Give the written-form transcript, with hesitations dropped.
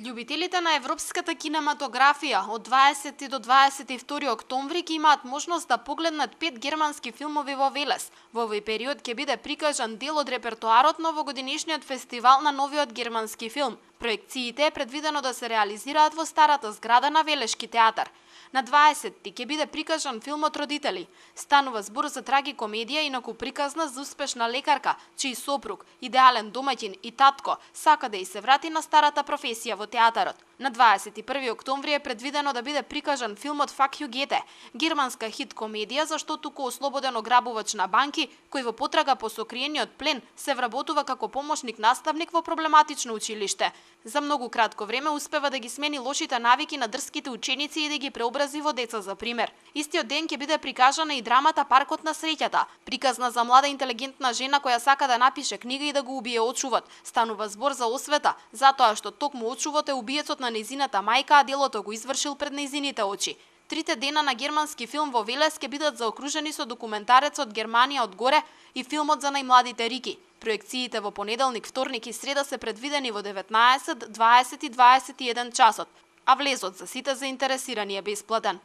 Љубителите на европската кинематографија од 20 до 22 октомври ќе имаат можност да погледнат 5 германски филмови во Велес. Во овој период ќе биде прикажан дел од репертоарот на овогодишниот фестивал на новиот германски филм. Проекциите е предвидено да се реализираат во старата зграда на Велешки театар. На 20-ти ќе биде прикажан филмот Родители. Станува збор за трагикомедија инаку приказна за успешна лекарка, чиј сопруг, идеален домаќин и татко, сака да и се врати на старата професија во театарот. На 21 октомври е предвидено да биде прикажан филмот Fuck you Goethe, германска хит комедија за што туку ослободен ограбувач на банки, кој во потрага по сокриениот плен се вработува како помошник наставник во проблематично училиште. За многу кратко време успева да ги смени лошите навики на дрските ученици и да ги преобрази во деца за пример. Истиот ден ќе биде прикажана и драмата Паркот на среќата, приказна за млада интелигентна жена која сака да напише книга и да го убие очувот. Станува збор за освета, затоа што токму очувот е убиецот на нејзината мајка, а делото го извршил пред нејзините очи. Трите дена на германски филм во Велес ќе бидат заокружени со документарецот Германија од горе и филмот за најмладите Рики. Проекциите во понеделник, вторник и среда се предвидени во 19, 20 и 21 часот, а влезот за сите заинтересирани е бесплатен.